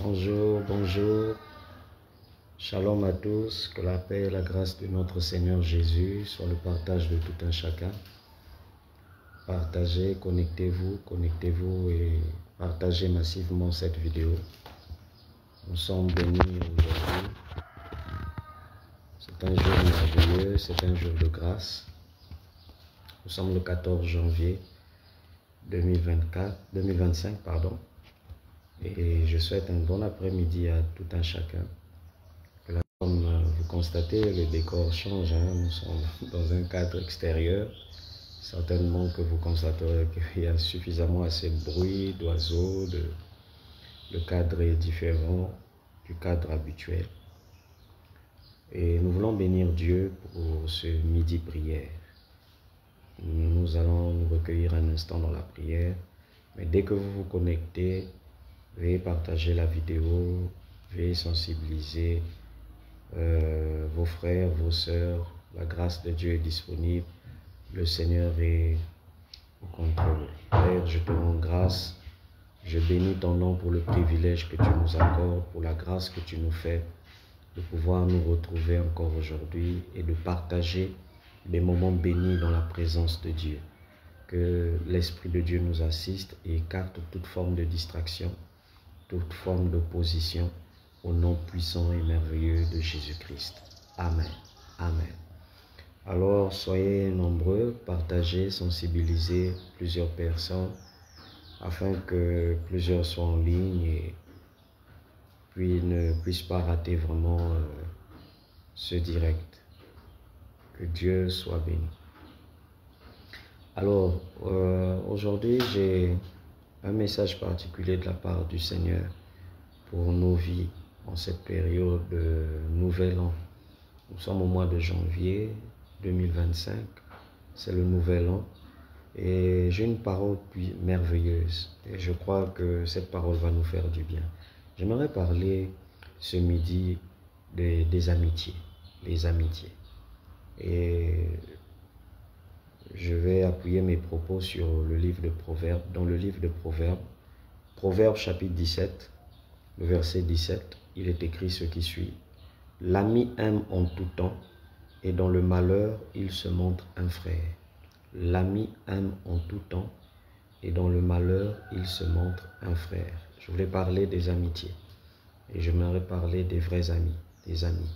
Bonjour, bonjour. Shalom à tous. Que la paix et la grâce de notre Seigneur Jésus soient le partage de tout un chacun. Partagez, connectez-vous et partagez massivement cette vidéo. Nous sommes bénis aujourd'hui. C'est un jour merveilleux, c'est un jour de grâce. Nous sommes le 14 janvier 2025, et je souhaite un bon après-midi à tout un chacun. Comme vous constatez, le décor change, nous sommes dans un cadre extérieur. Certainement que vous constaterez qu'il y a suffisamment assez de bruit, d'oiseaux, le cadre est différent du cadre habituel. Et nous voulons bénir Dieu pour ce midi prière. Nous allons nous recueillir un instant dans la prière, mais dès que vous vous connectez, veuillez partager la vidéo, veuillez sensibiliser vos frères, vos sœurs. La grâce de Dieu est disponible. Le Seigneur est au contrôle. Père, je te rends grâce. Je bénis ton nom pour le privilège que tu nous accordes, pour la grâce que tu nous fais de pouvoir nous retrouver encore aujourd'hui et de partager des moments bénis dans la présence de Dieu. Que l'Esprit de Dieu nous assiste et écarte toute forme de distraction, toute forme d'opposition, au nom puissant et merveilleux de Jésus-Christ. Amen. Amen. Alors, soyez nombreux, partagez, sensibilisez plusieurs personnes afin que plusieurs soient en ligne et puis ne puissent pas rater vraiment ce direct. Que Dieu soit béni. Alors, aujourd'hui, j'ai un message particulier de la part du Seigneur pour nos vies en cette période de Nouvel An. Nous sommes au mois de janvier 2025, c'est le Nouvel An, et j'ai une parole merveilleuse, et je crois que cette parole va nous faire du bien. J'aimerais parler ce midi des amitiés, les amitiés, et je vais appuyer mes propos sur le livre de Proverbes. Dans le livre de Proverbes, Proverbes chapitre 17, le verset 17, il est écrit ce qui suit. « L'ami aime en tout temps, et dans le malheur, il se montre un frère. » L'ami aime en tout temps, et dans le malheur, il se montre un frère. Je voulais parler des amitiés, et j'aimerais parler des vrais amis, des amis.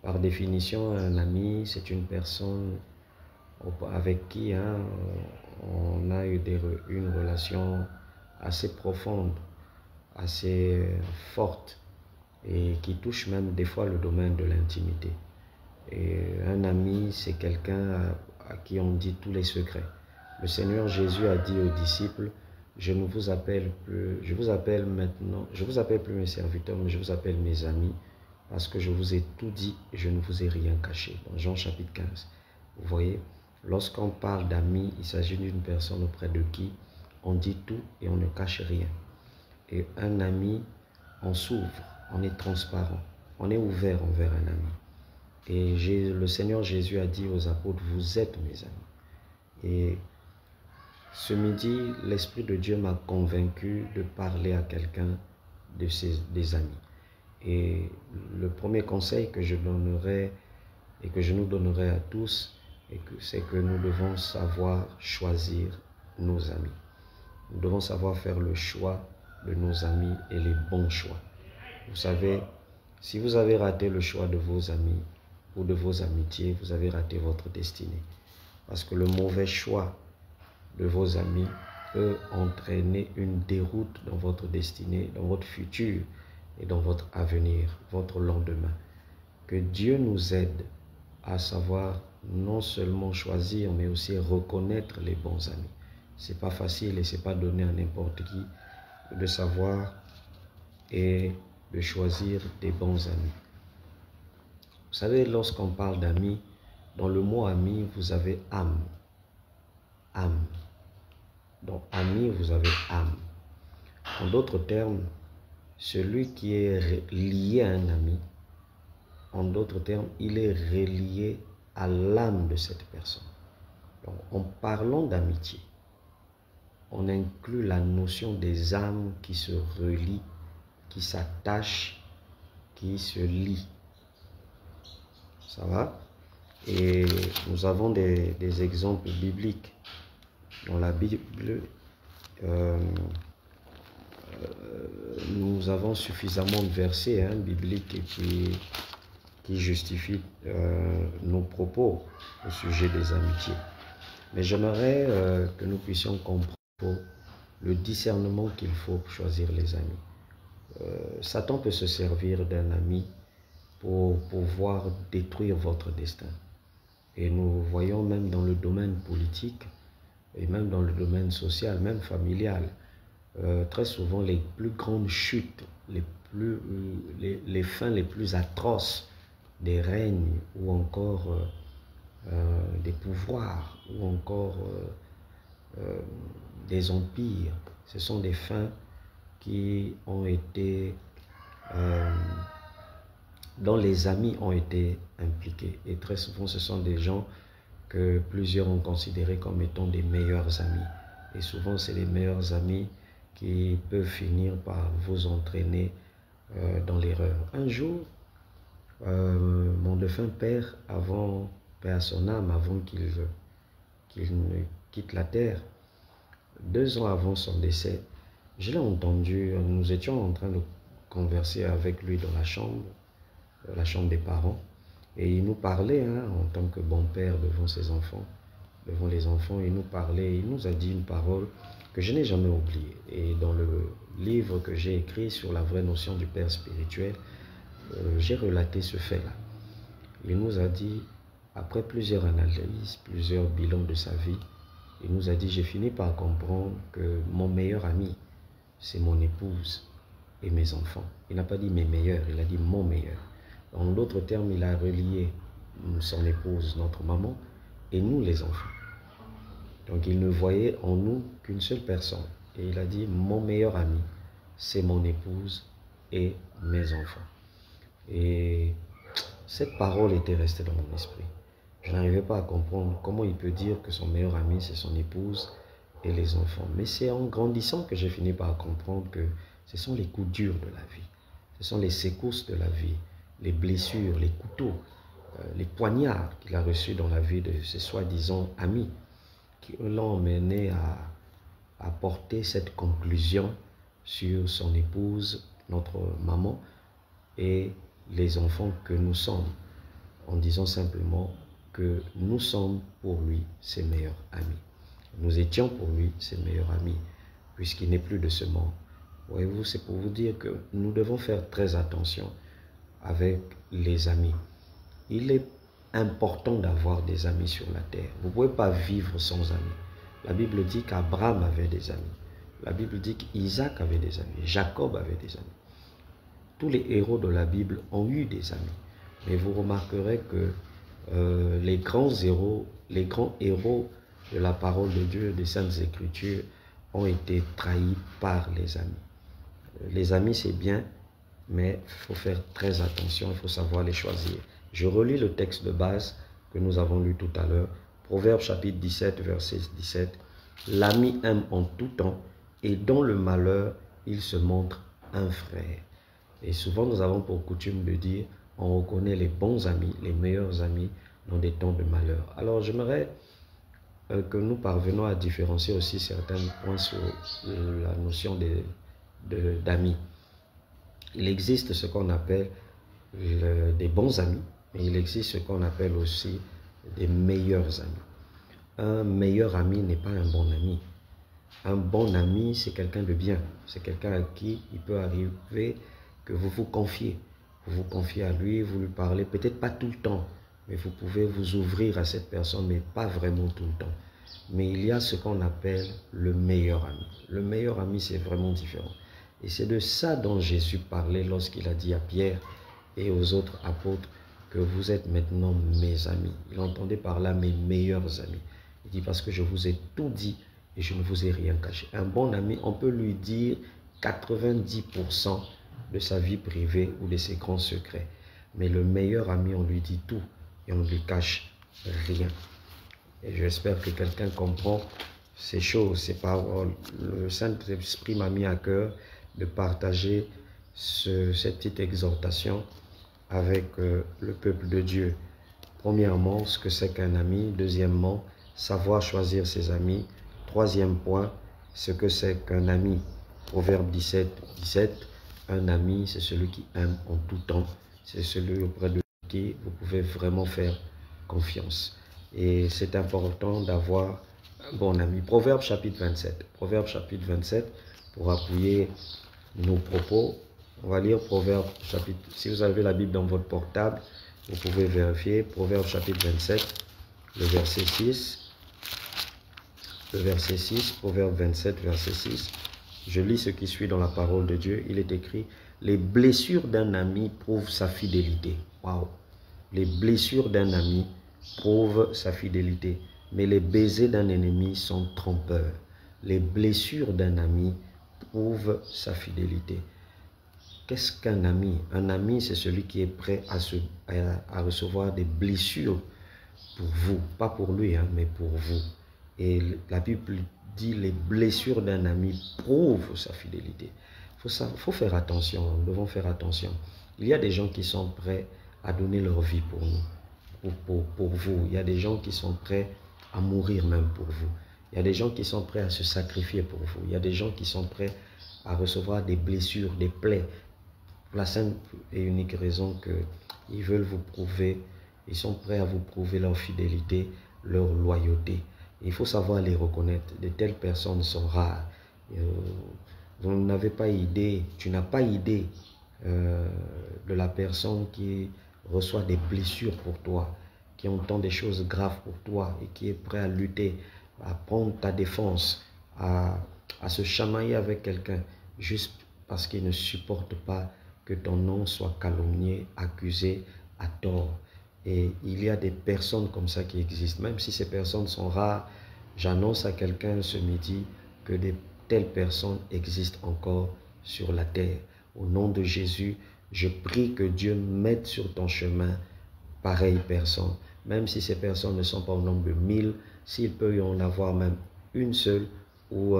Par définition, un ami, c'est une personne avec qui on a eu une relation assez profonde, assez forte, et qui touche même des fois le domaine de l'intimité. Et un ami, c'est quelqu'un à qui on dit tous les secrets. Le Seigneur Jésus a dit aux disciples, je vous appelle plus mes serviteurs, mais je vous appelle mes amis, parce que je vous ai tout dit et je ne vous ai rien caché. Dans Jean chapitre 15. Vous voyez, lorsqu'on parle d'amis, il s'agit d'une personne auprès de qui on dit tout et on ne cache rien. Et un ami, on s'ouvre, on est transparent, on est ouvert envers un ami. Et le Seigneur Jésus a dit aux apôtres, vous êtes mes amis. Et ce midi, l'Esprit de Dieu m'a convaincu de parler à quelqu'un des amis. Et le premier conseil que je donnerai et que je nous donnerai à tous, c'est que nous devons savoir choisir nos amis. Nous devons savoir faire le choix de nos amis et les bons choix. Vous savez, si vous avez raté le choix de vos amis ou de vos amitiés, vous avez raté votre destinée. Parce que le mauvais choix de vos amis peut entraîner une déroute dans votre destinée, dans votre futur et dans votre avenir, votre lendemain. Que Dieu nous aide à savoir non seulement choisir, mais aussi reconnaître les bons amis. C'est pas facile et c'est pas donné à n'importe qui de savoir et de choisir des bons amis. Vous savez, lorsqu'on parle d'amis, dans le mot ami, vous avez âme. Âme. Donc, ami, vous avez âme. En d'autres termes, celui qui est lié à un ami, en d'autres termes, il est relié à l'âme de cette personne. Donc, en parlant d'amitié, on inclut la notion des âmes qui se relient, qui s'attache, qui se lie. Ça va? Et nous avons des exemples bibliques. Dans la Bible, nous avons suffisamment de versets bibliques qui justifient nos propos au sujet des amitiés. Mais j'aimerais que nous puissions comprendre le discernement qu'il faut pour choisir les amis. Satan peut se servir d'un ami pour pouvoir détruire votre destin. Et nous voyons même dans le domaine politique et même dans le domaine social, même familial, très souvent les plus grandes chutes, les fins les plus atroces des règnes ou encore des pouvoirs ou encore des empires, ce sont des fins qui ont été dont les amis ont été impliqués. Et très souvent, ce sont des gens que plusieurs ont considérés comme étant des meilleurs amis. Et souvent, c'est les meilleurs amis qui peuvent finir par vous entraîner dans l'erreur. Un jour, mon défunt père, paix à son âme, avant qu'il ne quitte la terre, 2 ans avant son décès, je l'ai entendu, nous étions en train de converser avec lui dans la chambre des parents, et il nous parlait en tant que bon père devant ses enfants, devant les enfants, il nous parlait, il nous a dit une parole que je n'ai jamais oubliée. Et dans le livre que j'ai écrit sur la vraie notion du père spirituel, j'ai relaté ce fait-là. Il nous a dit, après plusieurs analyses, plusieurs bilans de sa vie, il nous a dit, j'ai fini par comprendre que mon meilleur ami, c'est mon épouse et mes enfants. Il n'a pas dit mes meilleurs, il a dit mon meilleur. En d'autres termes, il a relié son épouse, notre maman, et nous les enfants. Donc il ne voyait en nous qu'une seule personne. Et il a dit, mon meilleur ami, c'est mon épouse et mes enfants. Et cette parole était restée dans mon esprit. Je n'arrivais pas à comprendre comment il peut dire que son meilleur ami, c'est son épouse et les enfants. Mais c'est en grandissant que j'ai fini par comprendre que ce sont les coups durs de la vie. Ce sont les secousses de la vie, les blessures, les couteaux, les poignards qu'il a reçus dans la vie de ses soi-disant amis, qui l'ont mené à porter cette conclusion sur son épouse, notre maman, et les enfants que nous sommes, en disant simplement que nous sommes pour lui ses meilleurs amis. Nous étions pour lui ses meilleurs amis, puisqu'il n'est plus de ce monde. Voyez-vous, c'est pour vous dire que nous devons faire très attention avec les amis. Il est important d'avoir des amis sur la terre. Vous ne pouvez pas vivre sans amis. La Bible dit qu'Abraham avait des amis. La Bible dit qu'Isaac avait des amis. Jacob avait des amis. Tous les héros de la Bible ont eu des amis. Mais vous remarquerez que les grands héros de la parole de Dieu, des Saintes Écritures, ont été trahis par les amis. Les amis, c'est bien, mais il faut faire très attention, il faut savoir les choisir. Je relis le texte de base que nous avons lu tout à l'heure. Proverbe chapitre 17, verset 17. L'ami aime en tout temps, et dans le malheur, il se montre un frère. Et souvent, nous avons pour coutume de dire, on reconnaît les bons amis, les meilleurs amis dans des temps de malheur. Alors, j'aimerais que nous parvenons à différencier aussi certains points sur la notion d'amis. Il existe ce qu'on appelle des bons amis, mais il existe ce qu'on appelle aussi des meilleurs amis. Un meilleur ami n'est pas un bon ami. Un bon ami, c'est quelqu'un de bien. C'est quelqu'un à qui il peut arriver que vous vous confiez. Vous vous confiez à lui, vous lui parlez, peut-être pas tout le temps, mais vous pouvez vous ouvrir à cette personne, mais pas vraiment tout le temps. Mais il y a ce qu'on appelle le meilleur ami. Le meilleur ami, c'est vraiment différent. Et c'est de ça dont Jésus parlait lorsqu'il a dit à Pierre et aux autres apôtres que vous êtes maintenant mes amis. Il entendait par là mes meilleurs amis. Il dit parce que je vous ai tout dit et je ne vous ai rien caché. Un bon ami, on peut lui dire 90% de sa vie privée ou de ses grands secrets. Mais le meilleur ami, on lui dit tout et on ne lui cache rien. Et j'espère que quelqu'un comprend ces choses, ces paroles. Le Saint-Esprit m'a mis à cœur de partager cette petite exhortation avec le peuple de Dieu. Premièrement, ce que c'est qu'un ami. Deuxièmement, savoir choisir ses amis. Troisième point, ce que c'est qu'un ami. Proverbe 17, 17. Un ami, c'est celui qui aime en tout temps. C'est celui auprès de qui vous pouvez vraiment faire confiance. Et c'est important d'avoir un bon ami. Proverbe chapitre 27. Proverbe chapitre 27, pour appuyer nos propos. On va lire Proverbe chapitre... Si vous avez la Bible dans votre portable, vous pouvez vérifier. Proverbe chapitre 27, le verset 6. Le verset 6, Proverbe 27, verset 6. Je lis ce qui suit dans la parole de Dieu. Il est écrit: les blessures d'un ami prouvent sa fidélité. Waouh! Les blessures d'un ami prouvent sa fidélité, mais les baisers d'un ennemi sont trompeurs. Les blessures d'un ami prouvent sa fidélité. Qu'est-ce qu'un ami? Un ami, c'est celui qui est prêt à recevoir des blessures pour vous. Pas pour lui, hein, mais pour vous. Et la Bible dit: les blessures d'un ami prouvent sa fidélité. Faut faire attention, nous devons faire attention. Il y a des gens qui sont prêts à donner leur vie pour nous, pour vous. Il y a des gens qui sont prêts à mourir même pour vous. Il y a des gens qui sont prêts à se sacrifier pour vous. Il y a des gens qui sont prêts à recevoir des blessures, des plaies, pour la simple et unique raison qu'ils veulent vous prouver, ils sont prêts à vous prouver leur fidélité, leur loyauté. Il faut savoir les reconnaître. De telles personnes sont rares. Vous n'avez pas idée, tu n'as pas idée de la personne qui reçoit des blessures pour toi, qui entend des choses graves pour toi et qui est prêt à lutter, à prendre ta défense, à se chamailler avec quelqu'un juste parce qu'il ne supporte pas que ton nom soit calomnié, accusé à tort. Et il y a des personnes comme ça qui existent. Même si ces personnes sont rares, j'annonce à quelqu'un ce midi que de telles personnes existent encore sur la terre. Au nom de Jésus, je prie que Dieu mette sur ton chemin pareilles personnes. Même si ces personnes ne sont pas au nombre de 1000, s'il peut y en avoir même une seule ou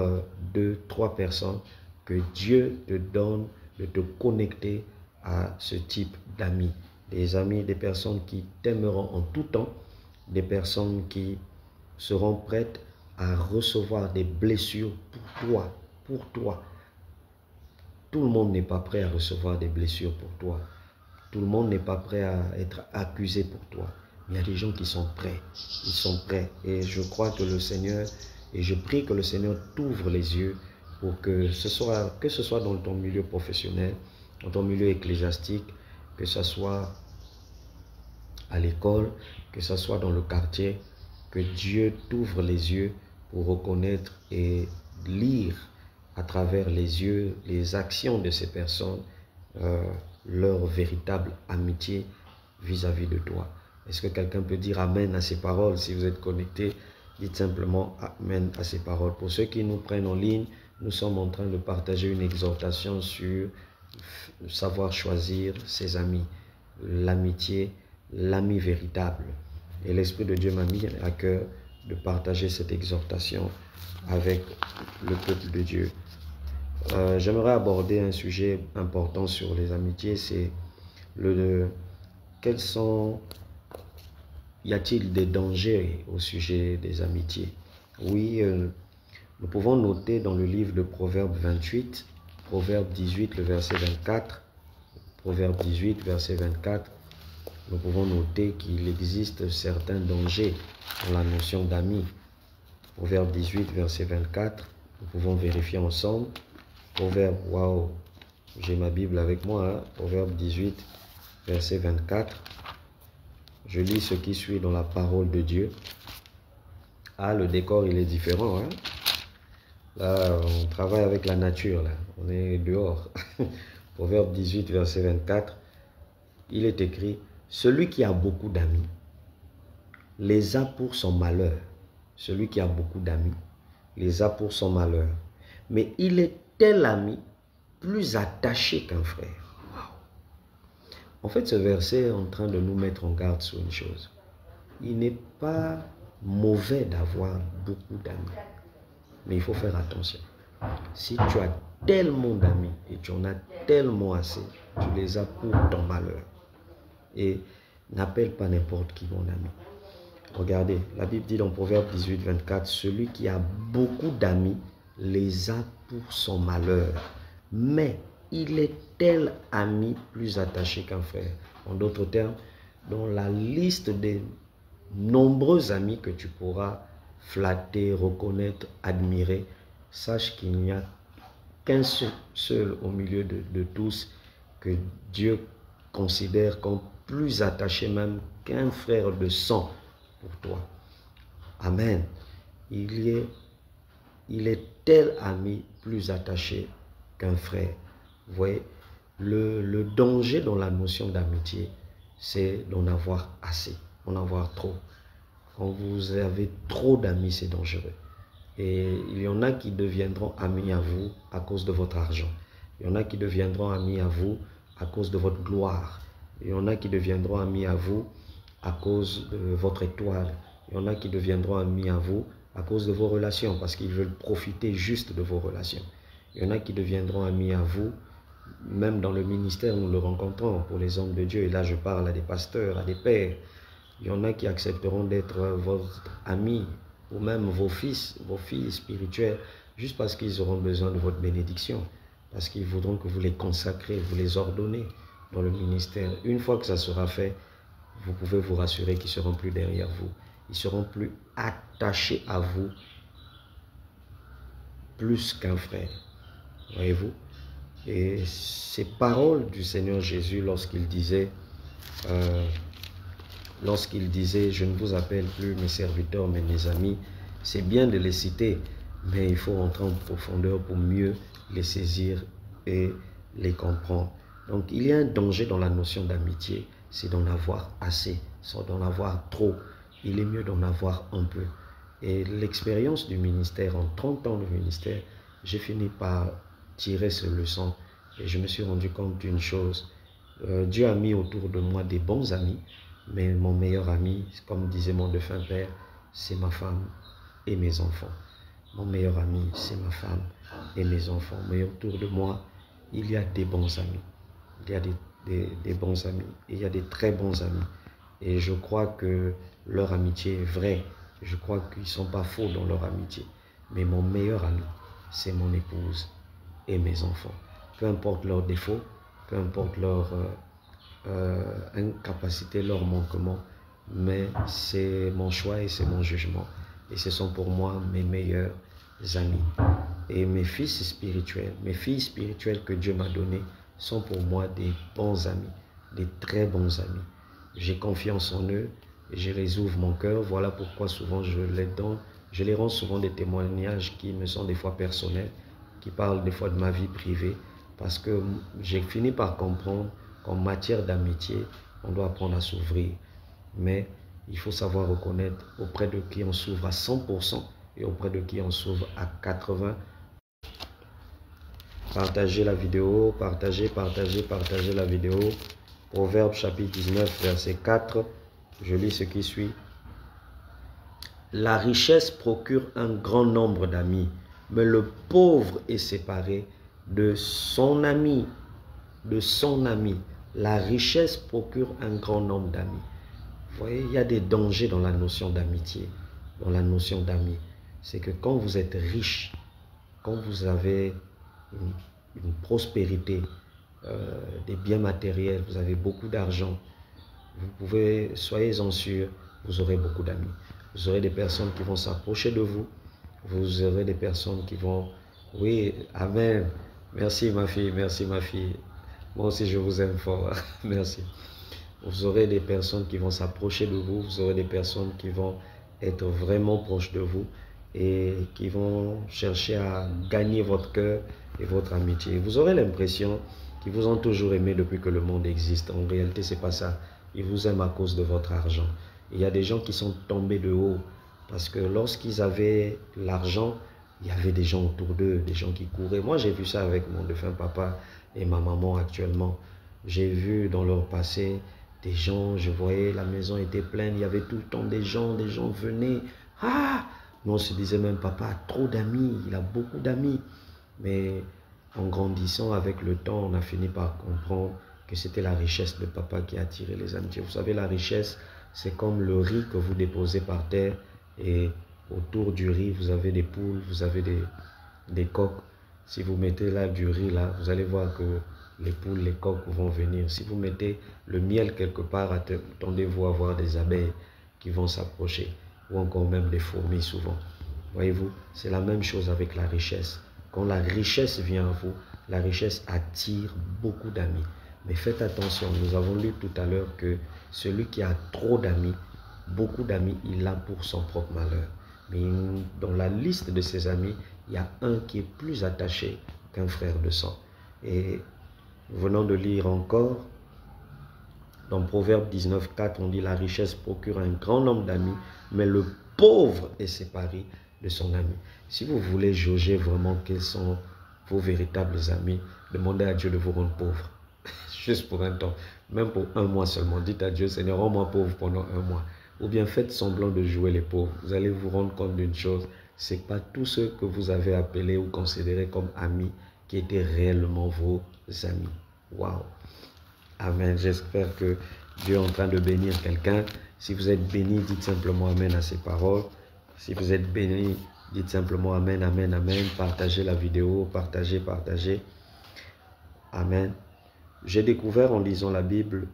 2, 3 personnes, que Dieu te donne de te connecter à ce type d'amis. Des amis, des personnes qui t'aimeront en tout temps, des personnes qui seront prêtes à recevoir des blessures pour toi, pour toi. Tout le monde n'est pas prêt à recevoir des blessures pour toi. Tout le monde n'est pas prêt à être accusé pour toi. Il y a des gens qui sont prêts. Ils sont prêts. Et je crois que le Seigneur, et je prie que le Seigneur t'ouvre les yeux pour que ce soit dans ton milieu professionnel, dans ton milieu ecclésiastique, que ce soit à l'école, que ce soit dans le quartier, que Dieu t'ouvre les yeux pour reconnaître et lire à travers les yeux, les actions de ces personnes, leur véritable amitié vis-à-vis de toi. Est-ce que quelqu'un peut dire Amen à ces paroles? Si vous êtes connecté, dites simplement Amen à ces paroles. Pour ceux qui nous prennent en ligne, nous sommes en train de partager une exhortation sur savoir choisir ses amis, l'amitié, l'ami véritable. Et l'Esprit de Dieu m'a mis à cœur de partager cette exhortation avec le peuple de Dieu. J'aimerais aborder un sujet important sur les amitiés, c'est y a-t-il des dangers au sujet des amitiés? Oui, nous pouvons noter dans le livre de Proverbe 28, Proverbe 18, le verset 24, Proverbe 18, verset 24, nous pouvons noter qu'il existe certains dangers dans la notion d'ami. Proverbe 18, verset 24, nous pouvons vérifier ensemble. Proverbe, waouh, j'ai ma Bible avec moi, hein? Proverbe 18, verset 24. Je lis ce qui suit dans la parole de Dieu. Ah, le décor, il est différent, hein? Là, on travaille avec la nature, là. On est dehors. Proverbe 18, verset 24. Il est écrit: celui qui a beaucoup d'amis les a pour son malheur. Celui qui a beaucoup d'amis les a pour son malheur. Mais il est tel ami plus attaché qu'un frère. Wow. En fait, ce verset est en train de nous mettre en garde sur une chose. Il n'est pas mauvais d'avoir beaucoup d'amis. Mais il faut faire attention. Si tu as tellement d'amis et tu en as tellement assez, tu les as pour ton malheur. Et n'appelle pas n'importe qui mon ami. Regardez, la Bible dit dans Proverbe 18, 24, celui qui a beaucoup d'amis les a pour son malheur. Mais il est tel ami plus attaché qu'un frère. En d'autres termes, dans la liste des nombreux amis que tu pourras flatter, reconnaître, admirer, sache qu'il n'y a qu'un seul au milieu de tous que Dieu considère comme plus attaché même qu'un frère de sang pour toi. Amen. Il est tel ami plus attaché qu'un frère. Vous voyez, le danger dans la notion d'amitié, c'est d'en avoir assez, d'en avoir trop. Quand vous avez trop d'amis, c'est dangereux. Et il y en a qui deviendront amis à vous à cause de votre argent. Il y en a qui deviendront amis à vous à cause de votre gloire. Il y en a qui deviendront amis à vous à cause de votre étoile. Il y en a qui deviendront amis à vous à cause de vos relations, parce qu'ils veulent profiter juste de vos relations. Il y en a qui deviendront amis à vous, même dans le ministère, nous le rencontrons pour les hommes de Dieu. Et là, je parle à des pasteurs, à des pères. Il y en a qui accepteront d'être votre ami, ou même vos fils, vos filles spirituelles, juste parce qu'ils auront besoin de votre bénédiction, parce qu'ils voudront que vous les consacrez, vous les ordonnez dans le ministère. Une fois que ça sera fait, vous pouvez vous rassurer qu'ils ne seront plus derrière vous. Ils seront plus attachés à vous, plus qu'un frère. Voyez-vous? Et ces paroles du Seigneur Jésus lorsqu'il disait, je ne vous appelle plus mes serviteurs, mais mes amis, c'est bien de les citer, mais il faut entrer en profondeur pour mieux les saisir et les comprendre. Donc, il y a un danger dans la notion d'amitié, c'est d'en avoir assez, sans d'en avoir trop. Il est mieux d'en avoir un peu. Et l'expérience du ministère, en 30 ans de ministère, j'ai fini par tirer ces leçons et je me suis rendu compte d'une chose. Dieu a mis autour de moi des bons amis, mais mon meilleur ami, comme disait mon défunt père, c'est ma femme et mes enfants. Mon meilleur ami, c'est ma femme et mes enfants. Mais autour de moi, il y a des bons amis. Il y a des bons amis. Et il y a des très bons amis. Et je crois que leur amitié est vraie. Je crois qu'ils ne sont pas faux dans leur amitié. Mais mon meilleur ami, c'est mon épouse et mes enfants. Peu importe leurs défauts, peu importe leur incapacité, leur manquement, mais c'est mon choix et c'est mon jugement. Et ce sont pour moi mes meilleurs amis. Et mes fils spirituels, mes filles spirituelles que Dieu m'a données sont pour moi des bons amis, des très bons amis. J'ai confiance en eux et je les ouvre mon cœur. Voilà pourquoi souvent je les donne. Je les rends souvent des témoignages qui me sont des fois personnels, qui parlent des fois de ma vie privée, parce que j'ai fini par comprendre qu'en matière d'amitié, on doit apprendre à s'ouvrir. Mais il faut savoir reconnaître auprès de qui on s'ouvre à 100% et auprès de qui on s'ouvre à 80%. Partagez la vidéo, partagez la vidéo. Proverbe chapitre 19, verset 4. Je lis ce qui suit. La richesse procure un grand nombre d'amis, mais le pauvre est séparé de son ami. De son ami. La richesse procure un grand nombre d'amis. Vous voyez, il y a des dangers dans la notion d'amitié, dans la notion d'amis. C'est que quand vous êtes riche, quand vous avez une prospérité, des biens matériels, vous avez beaucoup d'argent, vous pouvez, soyez-en sûr, vous aurez beaucoup d'amis. Vous aurez des personnes qui vont s'approcher de vous. Vous aurez des personnes qui vont... Oui, amen. Merci ma fille, merci ma fille. Moi aussi je vous aime fort. Merci. Vous aurez des personnes qui vont s'approcher de vous. Vous aurez des personnes qui vont être vraiment proches de vous et qui vont chercher à gagner votre cœur et votre amitié. Vous aurez l'impression qu'ils vous ont toujours aimé depuis que le monde existe. En réalité, ce n'est pas ça. Ils vous aiment à cause de votre argent. Il y a des gens qui sont tombés de haut parce que lorsqu'ils avaient l'argent, il y avait des gens autour d'eux, des gens qui couraient. Moi, j'ai vu ça avec mon défunt papa et ma maman actuellement. J'ai vu dans leur passé des gens, je voyais la maison était pleine, il y avait tout le temps des gens venaient. Ah! Nous, on se disait même, papa a trop d'amis, il a beaucoup d'amis. Mais en grandissant avec le temps, on a fini par comprendre que c'était la richesse de papa qui a attiré les amitiés. Vous savez, la richesse, c'est comme le riz que vous déposez par terre et autour du riz, vous avez des poules, vous avez des coqs. Si vous mettez là du riz, là, vous allez voir que les poules, les coqs vont venir. Si vous mettez le miel quelque part, attendez-vous à voir des abeilles qui vont s'approcher ou encore même des fourmis souvent. Voyez-vous, c'est la même chose avec la richesse. Quand la richesse vient à vous, la richesse attire beaucoup d'amis. Mais faites attention, nous avons lu tout à l'heure que celui qui a trop d'amis, beaucoup d'amis, il a pour son propre malheur. Mais dans la liste de ses amis, il y a un qui est plus attaché qu'un frère de sang. Et venons de lire encore, dans Proverbe 19,4, on dit la richesse procure un grand nombre d'amis, mais le pauvre est séparé de son ami. Si vous voulez jauger vraiment quels sont vos véritables amis, demandez à Dieu de vous rendre pauvre. Juste pour un temps, même pour un mois seulement. Dites à Dieu, Seigneur, rends-moi pauvre pendant un mois. Ou bien faites semblant de jouer les pauvres. Vous allez vous rendre compte d'une chose, c'est pas tous ceux que vous avez appelés ou considérés comme amis qui étaient réellement vos amis. Waouh! Amen. J'espère que Dieu est en train de bénir quelqu'un. Si vous êtes béni, dites simplement Amen à ces paroles. Si vous êtes béni, dites simplement Amen, Amen, Amen. Partagez la vidéo, partagez. Amen. J'ai découvert en lisant la Bible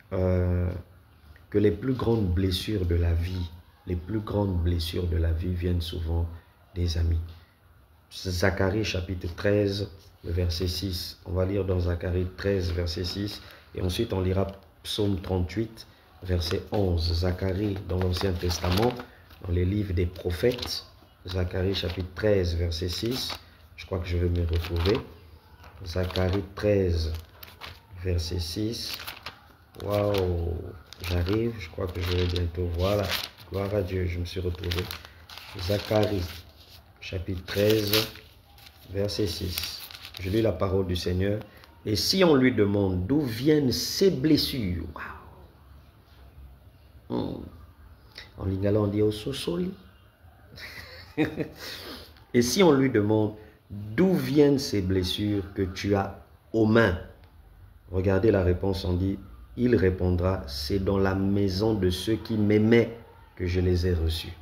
que les plus grandes blessures de la vie, viennent souvent des amis. Zacharie chapitre 13, le verset 6. On va lire dans Zacharie 13, verset 6. Et ensuite, on lira Psaume 38, verset 11. Zacharie dans l'Ancien Testament, dans les livres des prophètes. Zacharie chapitre 13, verset 6. Je crois que je vais me retrouver. Zacharie 13, verset 6. Waouh, j'arrive. Je crois que je vais bientôt. Voilà. Gloire à Dieu, je me suis retrouvé. Zacharie chapitre 13, verset 6. Je lis la parole du Seigneur. Et si on lui demande d'où viennent ces blessures, wow. En lingala, on dit au sosoli. Et si on lui demande d'où viennent ces blessures que tu as aux mains, regardez la réponse, on dit, il répondra, c'est dans la maison de ceux qui m'aimaient que je les ai reçus.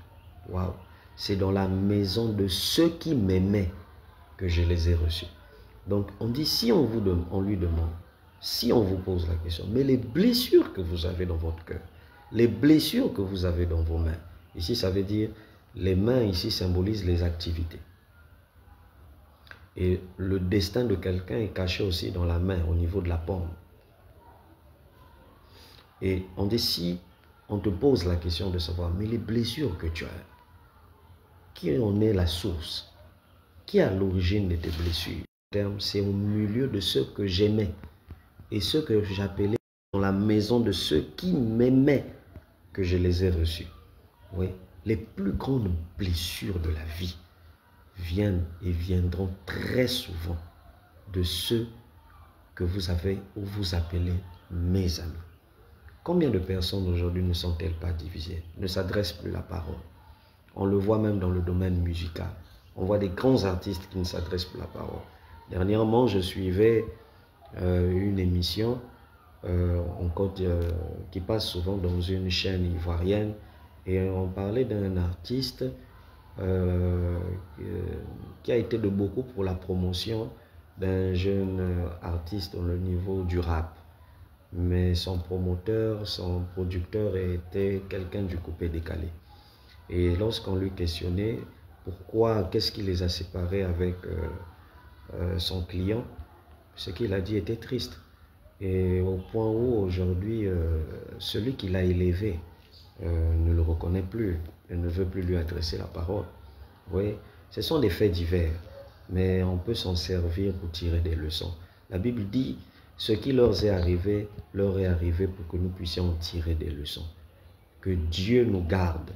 Waouh. C'est dans la maison de ceux qui m'aimaient que je les ai reçus. Donc, on dit, si on lui demande, si on vous pose la question, mais les blessures que vous avez dans votre cœur, les blessures que vous avez dans vos mains, ici, ça veut dire, les mains ici symbolisent les activités. Et le destin de quelqu'un est caché aussi dans la main, au niveau de la paume. Et on dit, si on te pose la question de savoir, mais les blessures que tu as, qui en est la source? Qui est à l'origine de tes blessures? C'est au milieu de ceux que j'aimais et ceux que j'appelais dans la maison de ceux qui m'aimaient que je les ai reçus. Oui, les plus grandes blessures de la vie viennent et viendront très souvent de ceux que vous avez ou vous appelez mes amis. Combien de personnes aujourd'hui ne sont-elles pas divisées, ne s'adressent plus la parole? On le voit même dans le domaine musical. On voit des grands artistes qui ne s'adressent plus la parole. Dernièrement, je suivais une émission qui passe souvent dans une chaîne ivoirienne et on parlait d'un artiste qui a été de beaucoup pour la promotion d'un jeune artiste au niveau du rap. Mais son promoteur, son producteur était quelqu'un du coupé-décalé. Et lorsqu'on lui questionnait pourquoi, qu'est-ce qui les a séparés avec son client, ce qu'il a dit était triste. Et au point où aujourd'hui, celui qui l'a élevé ne le reconnaît plus et ne veut plus lui adresser la parole. Oui, ce sont des faits divers, mais on peut s'en servir pour tirer des leçons. La Bible dit, ce qui leur est arrivé pour que nous puissions en tirer des leçons. Que Dieu nous garde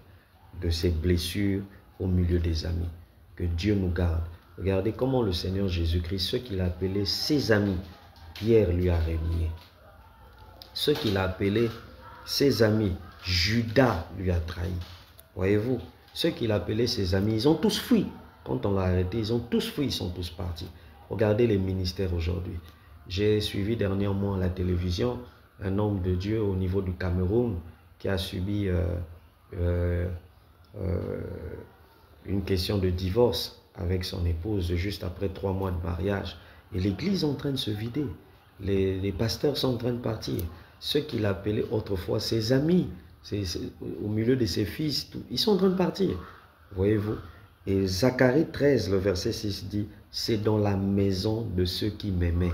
de ces blessures au milieu des amis. Que Dieu nous garde. Regardez comment le Seigneur Jésus-Christ, ceux qu'il a appelés ses amis, Pierre lui a renié. Ceux qu'il a appelés ses amis, Judas lui a trahi. Voyez-vous, ceux qu'il a appelés ses amis, ils ont tous fui. Quand on l'a arrêté, ils ont tous fui, ils sont tous partis. Regardez les ministères aujourd'hui. J'ai suivi dernièrement à la télévision un homme de Dieu au niveau du Cameroun qui a subi une question de divorce avec son épouse juste après 3 mois de mariage. Et l'église est en train de se vider. Les pasteurs sont en train de partir. Ceux qu'il appelait autrefois ses amis, au milieu de ses fils, ils sont en train de partir. Voyez-vous? Et Zacharie 13, le verset 6 dit, « C'est dans la maison de ceux qui m'aimaient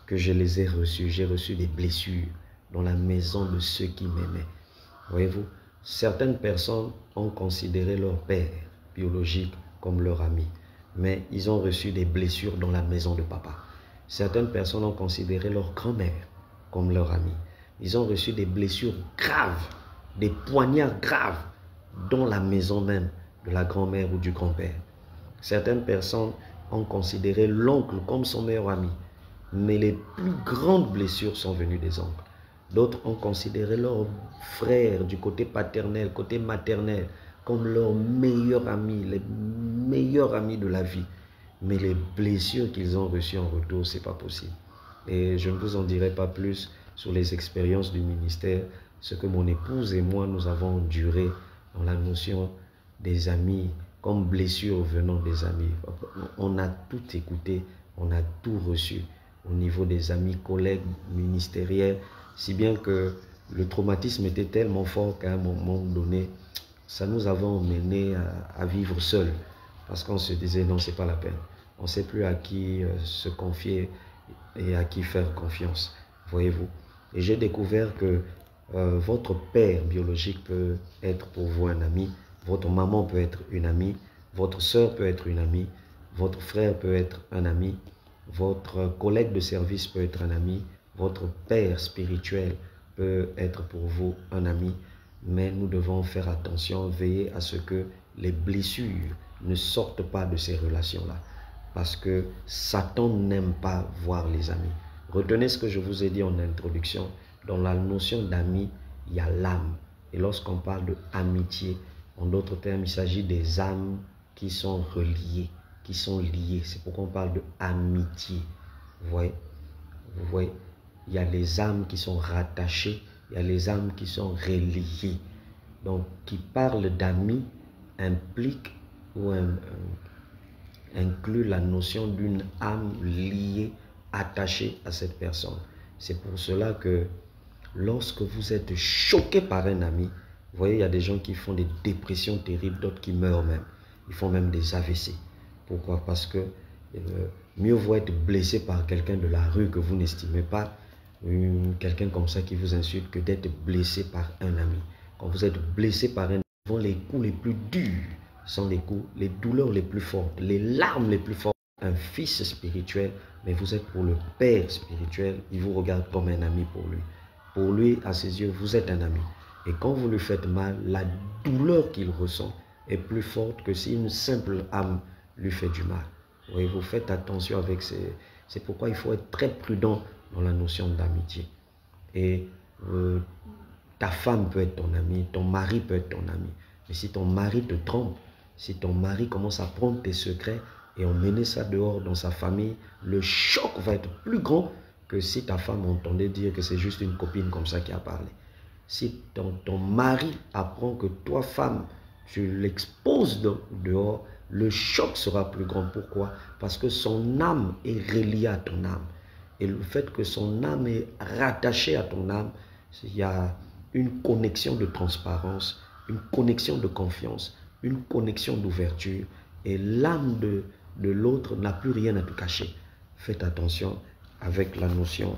que je les ai reçus. J'ai reçu des blessures dans la maison de ceux qui m'aimaient. » Voyez-vous? Certaines personnes ont considéré leur père biologique comme leur ami, mais ils ont reçu des blessures dans la maison de papa. Certaines personnes ont considéré leur grand-mère comme leur ami. Ils ont reçu des blessures graves, des poignards graves dans la maison même de la grand-mère ou du grand-père. Certaines personnes ont considéré l'oncle comme son meilleur ami, mais les plus grandes blessures sont venues des oncles. D'autres ont considéré leurs frères du côté paternel, côté maternel, comme leurs meilleurs amis, les meilleurs amis de la vie. Mais les blessures qu'ils ont reçues en retour, ce n'est pas possible. Et je ne vous en dirai pas plus sur les expériences du ministère, ce que mon épouse et moi, nous avons enduré dans la notion des amis, comme blessure venant des amis. On a tout écouté, on a tout reçu au niveau des amis, collègues ministériels, si bien que le traumatisme était tellement fort qu'à un moment donné, ça nous avait emmené à vivre seul, parce qu'on se disait non, c'est pas la peine. On ne sait plus à qui se confier et à qui faire confiance, voyez-vous. Et j'ai découvert que votre père biologique peut être pour vous un ami, votre maman peut être une amie, votre soeur peut être une amie, votre frère peut être un ami, votre collègue de service peut être un ami, votre père spirituel peut être pour vous un ami, mais nous devons faire attention, veiller à ce que les blessures ne sortent pas de ces relations-là, parce que Satan n'aime pas voir les amis. Retenez ce que je vous ai dit en introduction, dans la notion d'ami, il y a l'âme, et lorsqu'on parle de amitié, en d'autres termes, il s'agit des âmes qui sont reliées, qui sont liées. C'est pourquoi on parle de amitié. Vous voyez, il y a les âmes qui sont rattachées, il y a les âmes qui sont reliées. Donc, qui parle d'amis implique ou inclut la notion d'une âme liée, attachée à cette personne. C'est pour cela que lorsque vous êtes choqué par un ami, vous voyez, il y a des gens qui font des dépressions terribles, d'autres qui meurent même. Ils font même des AVC. Pourquoi? Parce que mieux vaut être blessé par quelqu'un de la rue que vous n'estimez pas, quelqu'un comme ça qui vous insulte, que d'être blessé par un ami. Quand vous êtes blessé par un ami, les coups les plus durs sont les coups, les douleurs les plus fortes, les larmes les plus fortes. Un fils spirituel, mais vous êtes pour le père spirituel, il vous regarde comme un ami pour lui. Pour lui, à ses yeux, vous êtes un ami. Et quand vous lui faites mal, la douleur qu'il ressent est plus forte que si une simple âme lui fait du mal. Oui, vous faites attention avec ces... C'est pourquoi il faut être très prudent dans la notion d'amitié. Et ta femme peut être ton ami, ton mari peut être ton ami. Mais si ton mari te trompe, si ton mari commence à prendre tes secrets et emmener ça dehors dans sa famille, le choc va être plus grand que si ta femme entendait dire que c'est juste une copine comme ça qui a parlé. Si ton mari apprend que toi, femme, tu l'exposes dehors, le choc sera plus grand. Pourquoi? Parce que son âme est reliée à ton âme. Et le fait que son âme est rattachée à ton âme, il y a une connexion de transparence, une connexion de confiance, une connexion d'ouverture. Et l'âme de l'autre n'a plus rien à te cacher. Faites attention avec la notion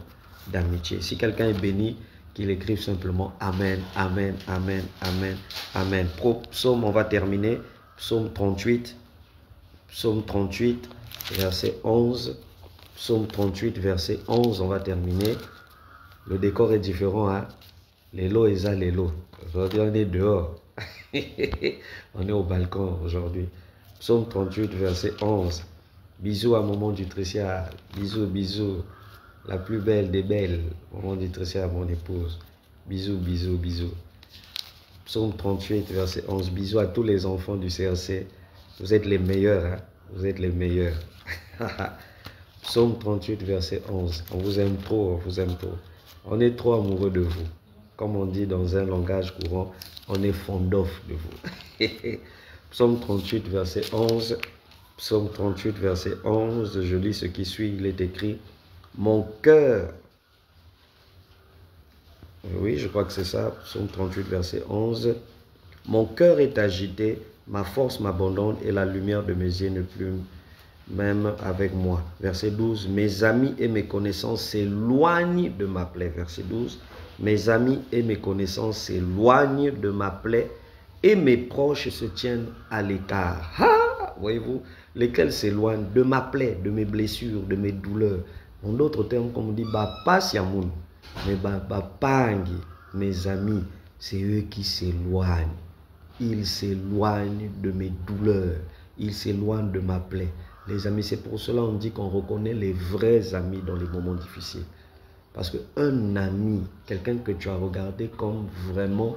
d'amitié. Si quelqu'un est béni, qu'il écrive simplement Amen, Amen, Amen, Amen, Amen. Psaume, on va terminer. Psaume 38, verset 11. Psaume 38, verset 11, on va terminer. Le décor est différent, hein. Lélo et ça, lélo. Aujourd'hui, on est dehors. On est au balcon aujourd'hui. Psaume 38, verset 11. Bisous à Maman du Tricia. Bisous, bisous. La plus belle des belles. Maman du Tricia à mon épouse. Bisous, bisous, bisous. Psaume 38, verset 11. Bisous à tous les enfants du CRC. Vous êtes les meilleurs, hein? Vous êtes les meilleurs. Psaume 38, verset 11. On vous aime trop, on vous aime trop. On est trop amoureux de vous. Comme on dit dans un langage courant, on est fondof de vous. Psaume 38, verset 11. Psaume 38, verset 11. Je lis ce qui suit. Il est écrit, mon cœur. Oui, je crois que c'est ça. Psaume 38, verset 11. Mon cœur est agité, ma force m'abandonne et la lumière de mes yeux ne plus même avec moi. Verset 12. Mes amis et mes connaissances s'éloignent de ma plaie. Verset 12. Mes amis et mes connaissances s'éloignent de ma plaie et mes proches se tiennent à l'écart. Ah, voyez-vous, lesquels s'éloignent de ma plaie, de mes blessures, de mes douleurs. En d'autres termes, comme on dit, pas siamoun, mais pangi. Mes amis, c'est eux qui s'éloignent. Ils s'éloignent de mes douleurs. Ils s'éloignent de ma plaie. Les amis, c'est pour cela qu'on dit qu'on reconnaît les vrais amis dans les moments difficiles. Parce qu'un ami, quelqu'un que tu as regardé comme vraiment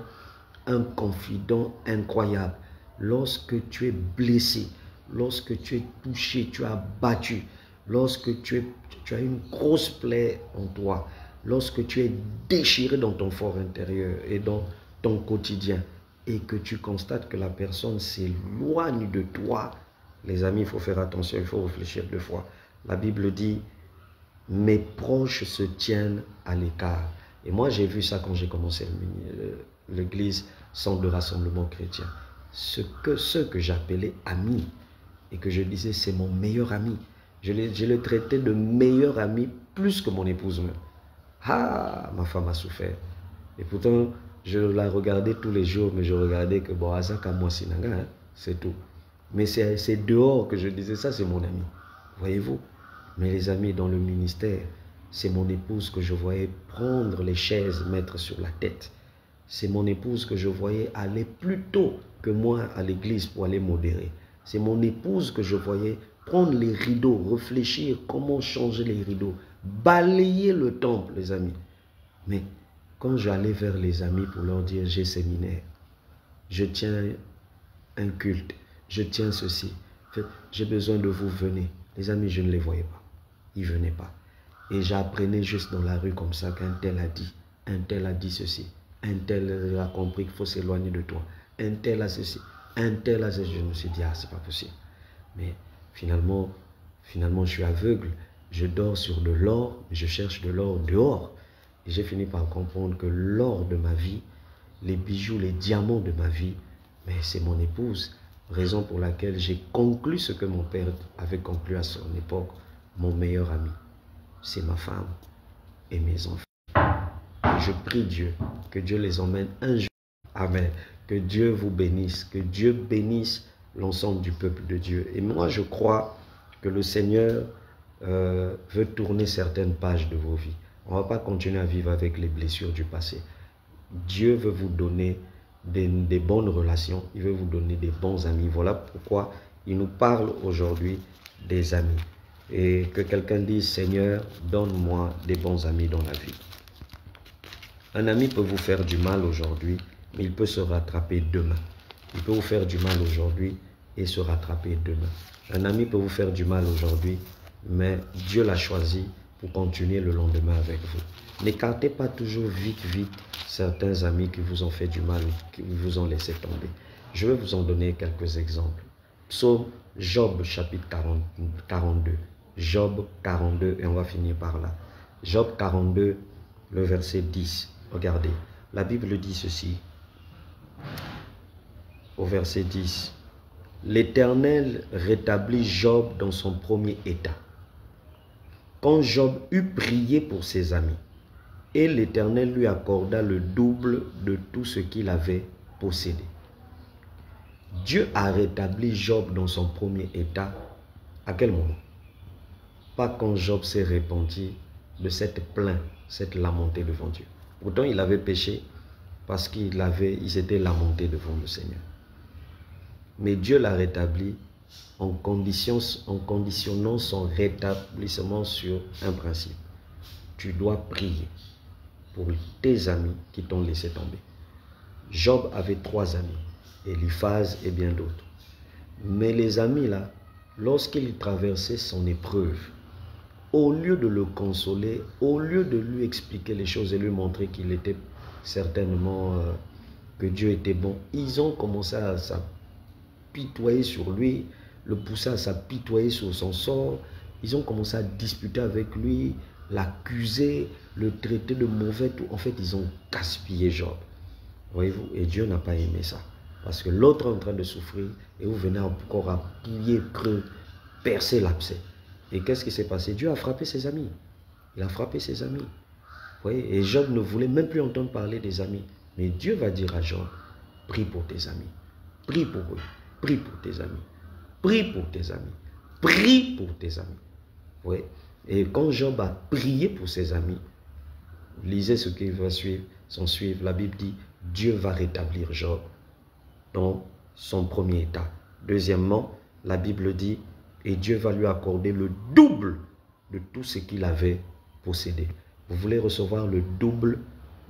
un confident incroyable, lorsque tu es blessé, lorsque tu es touché, tu as battu, lorsque tu as une grosse plaie en toi, lorsque tu es déchiré dans ton fort intérieur et dans ton quotidien, et que tu constates que la personne s'éloigne de toi, les amis, il faut faire attention, il faut réfléchir deux fois. La Bible dit, mes proches se tiennent à l'écart. Et moi, j'ai vu ça quand j'ai commencé l'église centre de rassemblement chrétien. Ceux que j'appelais amis, et que je disais, c'est mon meilleur ami. Je le traitais de meilleur ami plus que mon épouse même. Ah, ma femme a souffert. Et pourtant, je la regardais tous les jours, mais je regardais que bon, Azaka moi Sinanga, hein, c'est tout. Mais c'est dehors que je disais, ça c'est mon ami. Voyez-vous? Mais les amis dans le ministère, c'est mon épouse que je voyais prendre les chaises, mettre sur la tête. C'est mon épouse que je voyais aller plus tôt que moi à l'église pour aller modérer. C'est mon épouse que je voyais prendre les rideaux, réfléchir comment changer les rideaux, balayer le temple, les amis. Mais quand j'allais vers les amis pour leur dire, j'ai séminaire, je tiens un culte, je tiens ceci, j'ai besoin de vous, venez. Les amis, je ne les voyais pas. Ils ne venaient pas. Et j'apprenais juste dans la rue comme ça qu'un tel a dit ceci, un tel a compris qu'il faut s'éloigner de toi, un tel a ceci, un tel a ceci. Je me suis dit, ah, c'est pas possible. Mais finalement, je suis aveugle. Je dors sur de l'or, je cherche de l'or dehors. Et j'ai fini par comprendre que l'or de ma vie, les bijoux, les diamants de ma vie, mais c'est mon épouse. Raison pour laquelle j'ai conclu ce que mon père avait conclu à son époque. Mon meilleur ami, c'est ma femme et mes enfants. Et je prie Dieu, que Dieu les emmène un jour. Amen. Que Dieu vous bénisse, que Dieu bénisse l'ensemble du peuple de Dieu. Et moi, je crois que le Seigneur veut tourner certaines pages de vos vies. On ne va pas continuer à vivre avec les blessures du passé. Dieu veut vous donner des bonnes relations. Il veut vous donner des bons amis. Voilà pourquoi il nous parle aujourd'hui des amis. Et que quelqu'un dise, Seigneur, donne-moi des bons amis dans la vie. Un ami peut vous faire du mal aujourd'hui, mais il peut se rattraper demain. Il peut vous faire du mal aujourd'hui et se rattraper demain. Un ami peut vous faire du mal aujourd'hui, mais Dieu l'a choisi pour continuer le lendemain avec vous. N'écartez pas toujours vite certains amis qui vous ont fait du mal ou qui vous ont laissé tomber. Je vais vous en donner quelques exemples. Psaume, Job chapitre 42. Job 42, et on va finir par là. Job 42, le verset 10. Regardez, la Bible dit ceci. Au verset 10. L'Éternel rétablit Job dans son premier état. Quand Job eut prié pour ses amis, et l'Éternel lui accorda le double de tout ce qu'il avait possédé. Dieu a rétabli Job dans son premier état. À quel moment? Pas quand Job s'est repenti de cette plainte, cette lamenté devant Dieu. Pourtant, il avait péché parce qu'il s'était lamenté devant le Seigneur. Mais Dieu l'a rétabli en conditionnant son rétablissement sur un principe. Tu dois prier pour tes amis qui t'ont laissé tomber. Job avait 3 amis, Eliphaz et bien d'autres. Mais les amis là, lorsqu'il traversait son épreuve, au lieu de le consoler, au lieu de lui expliquer les choses et lui montrer qu'il était certainement, que Dieu était bon, ils ont commencé à s'apitoyer sur lui, le pousser à s'apitoyer sur son sort. Ils ont commencé à disputer avec lui, l'accuser, le traiter de mauvais. Tout. En fait, ils ont gaspillé Job. Voyez-vous, et Dieu n'a pas aimé ça. Parce que l'autre est en train de souffrir et vous venez encore à plier creux, percer l'abcès. Et qu'est-ce qui s'est passé? Dieu a frappé ses amis. Il a frappé ses amis. Vous voyez? Et Job ne voulait même plus entendre parler des amis. Mais Dieu va dire à Job, prie pour tes amis. Prie pour eux. Prie pour tes amis. Prie pour tes amis. Prie pour tes amis. Vous voyez? Et quand Job a prié pour ses amis, lisez ce qui va s'en suivre. La Bible dit, Dieu va rétablir Job dans son premier état. Deuxièmement, la Bible dit, et Dieu va lui accorder le double de tout ce qu'il avait possédé. Vous voulez recevoir le double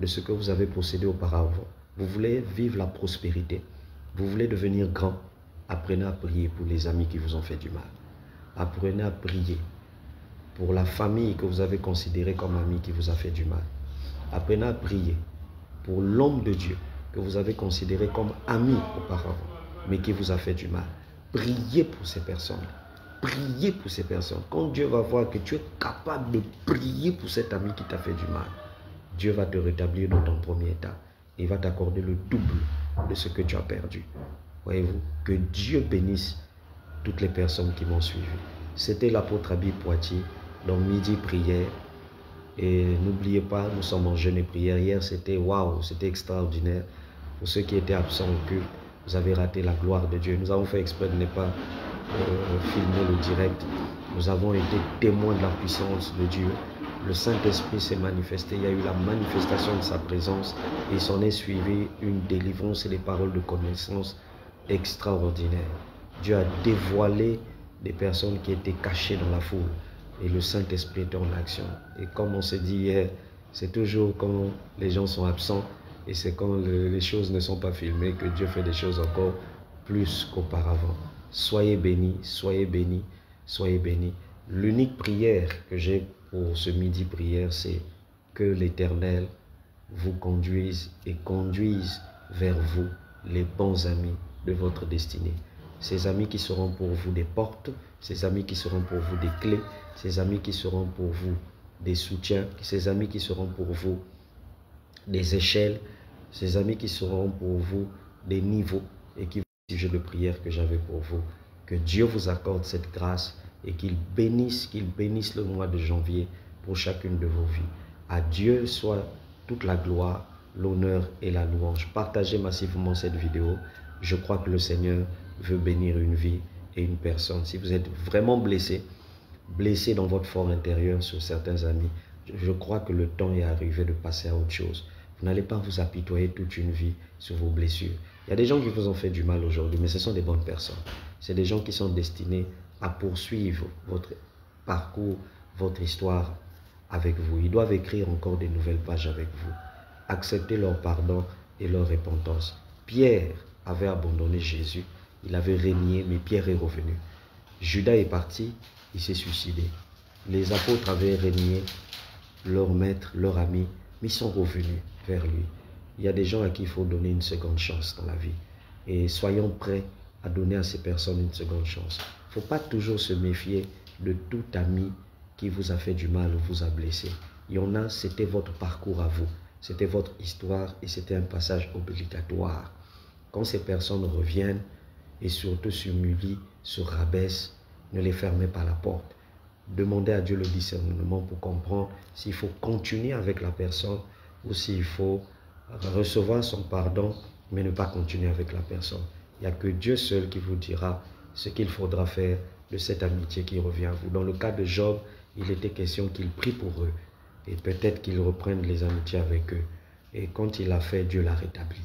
de ce que vous avez possédé auparavant. Vous voulez vivre la prospérité. Vous voulez devenir grand. Apprenez à prier pour les amis qui vous ont fait du mal. Apprenez à prier pour la famille que vous avez considérée comme amie qui vous a fait du mal. Apprenez à prier pour l'homme de Dieu que vous avez considéré comme ami auparavant, mais qui vous a fait du mal. Priez pour ces personnes. Priez pour ces personnes. Quand Dieu va voir que tu es capable de prier pour cet ami qui t'a fait du mal, Dieu va te rétablir dans ton premier état. Il va t'accorder le double de ce que tu as perdu. Voyez-vous, que Dieu bénisse toutes les personnes qui m'ont suivi. C'était l'apôtre Habib Poitier dans Midi Prière. Et n'oubliez pas, nous sommes en jeûne et prière. Hier, c'était waouh, c'était extraordinaire. Pour ceux qui étaient absents au culte, vous avez raté la gloire de Dieu. Nous avons fait exprès de ne pas filmer le direct. Nous avons été témoins de la puissance de Dieu. Le Saint-Esprit s'est manifesté. Il y a eu la manifestation de sa présence. Et il s'en est suivi une délivrance et des paroles de connaissance extraordinaires. Dieu a dévoilé des personnes qui étaient cachées dans la foule. Et le Saint-Esprit est en action. Et comme on s'est dit hier, c'est toujours quand les gens sont absents et c'est quand les choses ne sont pas filmées que Dieu fait des choses encore plus qu'auparavant. Soyez bénis, soyez bénis, soyez bénis. L'unique prière que j'ai pour ce midi prière, c'est que l'Éternel vous conduise et conduise vers vous les bons amis de votre destinée. Ces amis qui seront pour vous des portes, ces amis qui seront pour vous des clés, ces amis qui seront pour vous des soutiens, ces amis qui seront pour vous des échelles, ces amis qui seront pour vous des niveaux et qui vont être sujet de prière que j'avais pour vous. Que Dieu vous accorde cette grâce et qu'il bénisse le mois de janvier pour chacune de vos vies. À Dieu soit toute la gloire, l'honneur et la louange. Partagez massivement cette vidéo. Je crois que le Seigneur veut bénir une vie et une personne. Si vous êtes vraiment blessé dans votre fort intérieur sur certains amis, je crois que le temps est arrivé de passer à autre chose. Vous n'allez pas vous apitoyer toute une vie sur vos blessures. Il y a des gens qui vous ont fait du mal aujourd'hui, mais ce sont des bonnes personnes. C'est des gens qui sont destinés à poursuivre votre parcours, votre histoire avec vous. Ils doivent écrire encore des nouvelles pages avec vous. Acceptez leur pardon et leur repentance. Pierre avait abandonné Jésus. Il avait régné, mais Pierre est revenu. Judas est parti, il s'est suicidé. Les apôtres avaient régné, leur maître, leur ami, mais ils sont revenus vers lui. Il y a des gens à qui il faut donner une seconde chance dans la vie. Et soyons prêts à donner à ces personnes une seconde chance. Il ne faut pas toujours se méfier de tout ami qui vous a fait du mal ou vous a blessé. Il y en a, c'était votre parcours à vous. C'était votre histoire et c'était un passage obligatoire. Quand ces personnes reviennent et surtout s'humilient, se rabaissent, ne les fermez pas la porte. Demandez à Dieu le discernement pour comprendre s'il faut continuer avec la personne ou s'il faut recevoir son pardon mais ne pas continuer avec la personne. Il n'y a que Dieu seul qui vous dira ce qu'il faudra faire de cette amitié qui revient à vous. Dans le cas de Job, il était question qu'il prie pour eux et peut-être qu'il reprenne les amitiés avec eux. Et quand il l'a fait, Dieu l'a rétabli.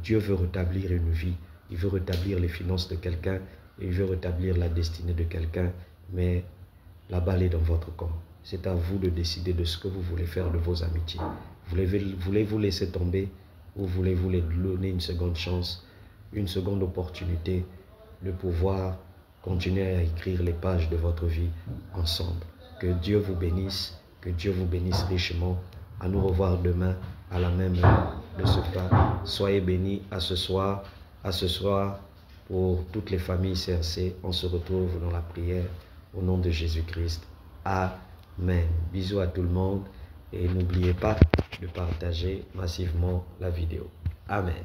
Dieu veut rétablir une vie, il veut rétablir les finances de quelqu'un, il veut rétablir la destinée de quelqu'un, mais la balle est dans votre camp. C'est à vous de décider de ce que vous voulez faire de vos amitiés. Voulez-vous laisser tomber ou voulez-vous les donner une seconde chance, une seconde opportunité de pouvoir continuer à écrire les pages de votre vie ensemble. Que Dieu vous bénisse richement. À nous revoir demain à la même heure de ce pas. Soyez bénis à ce soir. À ce soir, pour toutes les familles CRC, on se retrouve dans la prière au nom de Jésus-Christ. Amen. Bisous à tout le monde et n'oubliez pas de partager massivement la vidéo. Amen.